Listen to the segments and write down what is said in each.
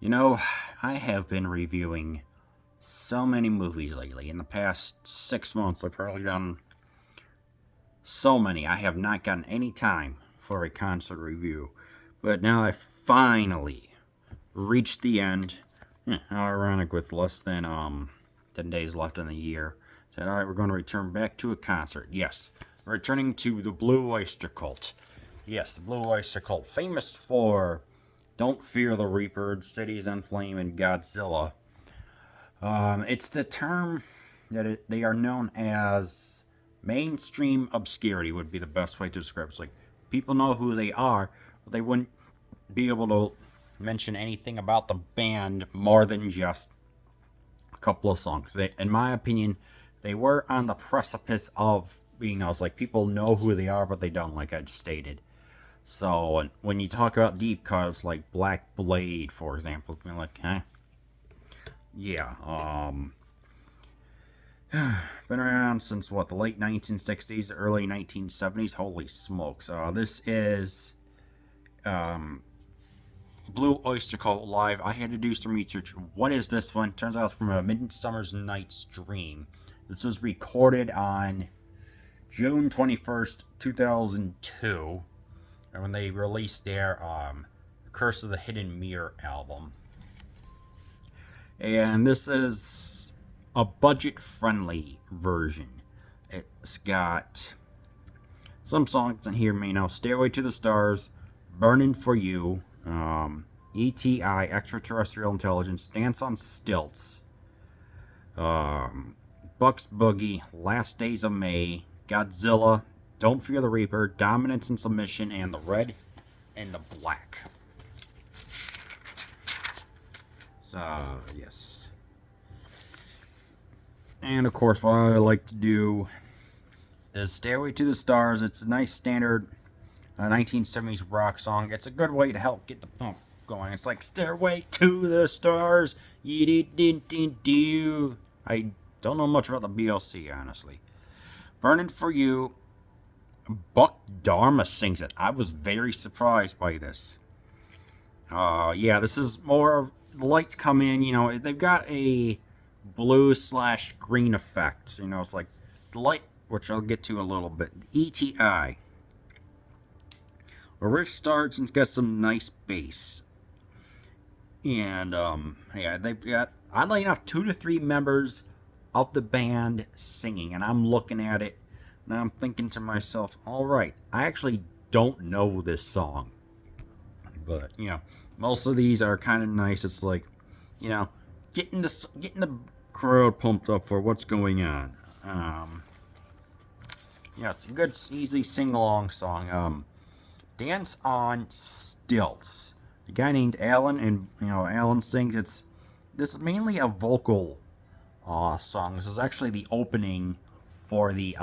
You know, I have been reviewing so many movies lately. In the past 6 months, I've probably done so many. I have not gotten any time for a concert review. But now I finally reached the end. How ironic with less than 10 days left in the year. Said, alright, we're going to return back to a concert. Yes, returning to the Blue Oyster Cult. Yes, the Blue Oyster Cult, famous for Don't Fear the Reaper, Cities on Flame, and Godzilla. It's the term that they are known as mainstream obscurity would be the best way to describe it. It's like people know who they are, but they wouldn't be able to mention anything about the band more than just a couple of songs. In my opinion, they were on the precipice of being. I was like, people know who they are, but they don't, like I just stated. So when you talk about deep cuts like Black Blade, for example, you're like, huh? Yeah, been around since what, the late 1960s, early 1970s. Holy smokes! This is Blue Oyster Cult live. I had to do some research. What is this one? Turns out it's from A Midsummer's Night's Dream. This was recorded on June 21st, 2002, and when they released their Curse of the Hidden Mirror album. And this is a budget-friendly version. It's got some songs in here, you know, Stairway to the Stars, Burning for You, ETI, Extraterrestrial Intelligence, Dance on Stilts, Bucks Boogie, Last Days of May, Godzilla, Don't Fear the Reaper, Dominance and Submission, and The Red and the Black. So, yes. And of course, what I like to do is Stairway to the Stars. It's a nice standard 1970s rock song. It's a good way to help get the pump going. It's like Stairway to the Stars. I don't know much about the BLC, honestly. Burning for You. Buck Dharma sings it. I was very surprised by this. Yeah, this is more of the lights come in. You know, they've got a blue/green effect. You know, it's like the light, which I'll get to in a little bit. ETI. The riff starts and it's got some nice bass. And, yeah, they've got, oddly enough, 2 to 3 members of the band singing. And I'm looking at it, and I'm thinking to myself, alright, I actually don't know this song. But, you know, most of these are kind of nice. It's like, you know, getting the crowd pumped up for what's going on. Yeah, it's a good, easy sing-along song. Dance on Stilts. A guy named Alan, and you know, Alan sings. This is mainly a vocal song. This is actually the opening for the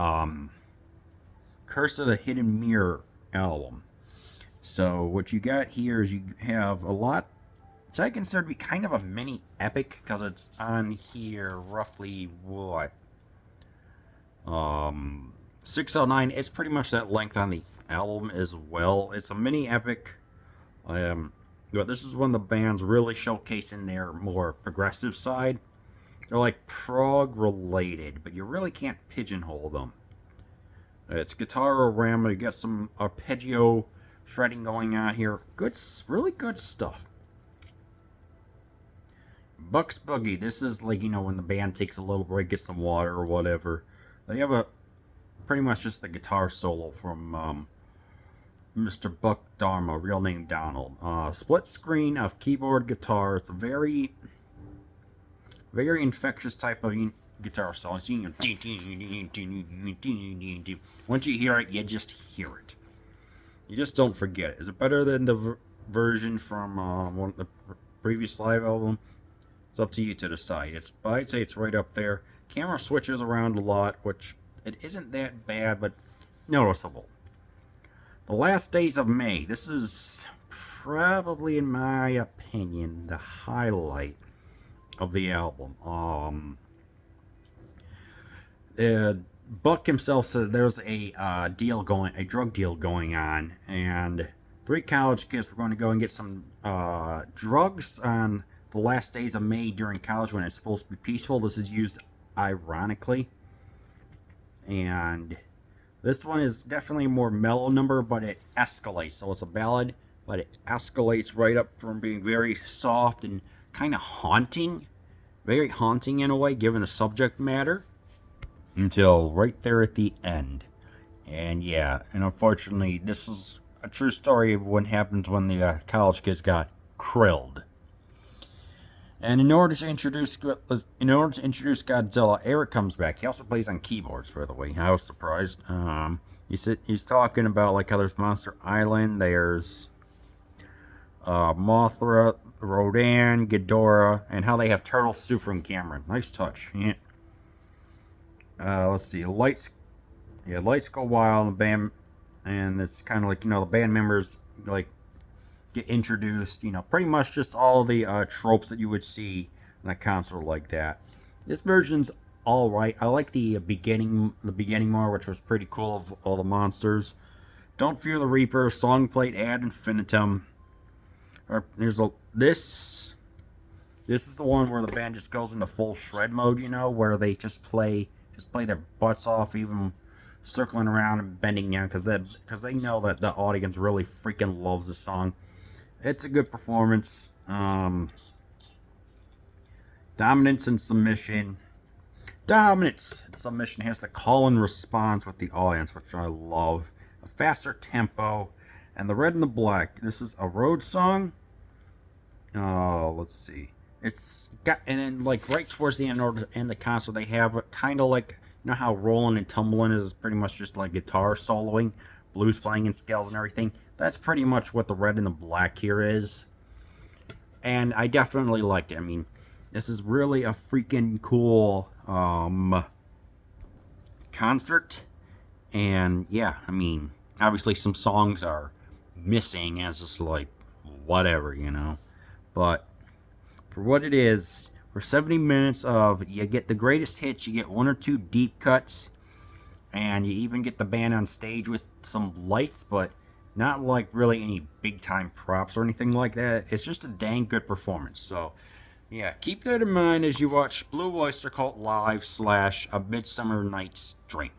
Curse of the Hidden Mirror album. So what you got here is you have a lot. It's I consider to be kind of a mini epic because it's on here roughly what 609. It's pretty much that length on the album as well. It's a mini epic. But this is when the band's really showcasing their more progressive side. They're like prog related, but you really can't pigeonhole them. It's guitar-orama. You got some arpeggio shredding going on here. Good, really good stuff. Bucks Boogie. This is like, you know, when the band takes a little break, gets some water or whatever. They have a pretty much just the guitar solo from Mr. Buck Dharma, real name Donald. Split screen of keyboard guitar. It's a very, very infectious type of guitar solo. It's, you know, once you hear it, you just hear it. You just don't forget it. Is it better than the version from one of the previous live album? It's up to you to decide. But I'd say it's right up there. Camera switches around a lot, which it isn't that bad, but noticeable. The Last Days of May. This is probably, in my opinion, the highlight of the album. Buck himself said there's a drug deal going on, and Three college kids were going to go and get some drugs on the last days of May during college when it's supposed to be peaceful. This is used ironically. And this one is definitely a more mellow number, but it escalates. So it's a ballad, but it escalates right up from being very soft and kind of haunting. Very haunting in a way, given the subject matter. Until right there at the end. And yeah, and unfortunately, this is a true story of what happens when the college kids got krilled. And in order to introduce Godzilla, Eric comes back. He also plays on keyboards, by the way. I was surprised. He's talking about like how there's Monster Island, there's Mothra, Rodan, Ghidorah, and how they have Turtle Soup from Cameron. Nice touch. Yeah. Let's see, lights go wild in the band, and it's kind of like, the band members like get introduced, pretty much just all the tropes that you would see in a concert like that. This version's all right. I like the beginning more, which was pretty cool, of all the monsters. Don't Fear the Reaper, song played ad infinitum. Or this is the one where the band just goes into full shred mode, where they just play their butts off, even circling around and bending down, because they know that the audience really freaking loves the song. It's a good performance. Dominance and submission. Dominance and submission has the call and response with the audience, which I love. A faster tempo. And the red and the black. This is a road song. Let's see. It's got, and then like right towards the end, in order to end the concert, they have it kind of like, how Rolling and Tumbling is pretty much just like guitar soloing, blues playing and scales and everything. That's pretty much what the red and the black here is. And I definitely liked it. I mean, this is really a freaking cool concert. And yeah, I mean, obviously some songs are missing, as just like whatever, But for what it is, for 70 minutes of, you get the greatest hits, you get one or two deep cuts, and you even get the band on stage with some lights, but not like really any big time props or anything like that. It's just a dang good performance. So yeah, keep that in mind as you watch Blue Oyster Cult Live / A Midsummer Night's Dream.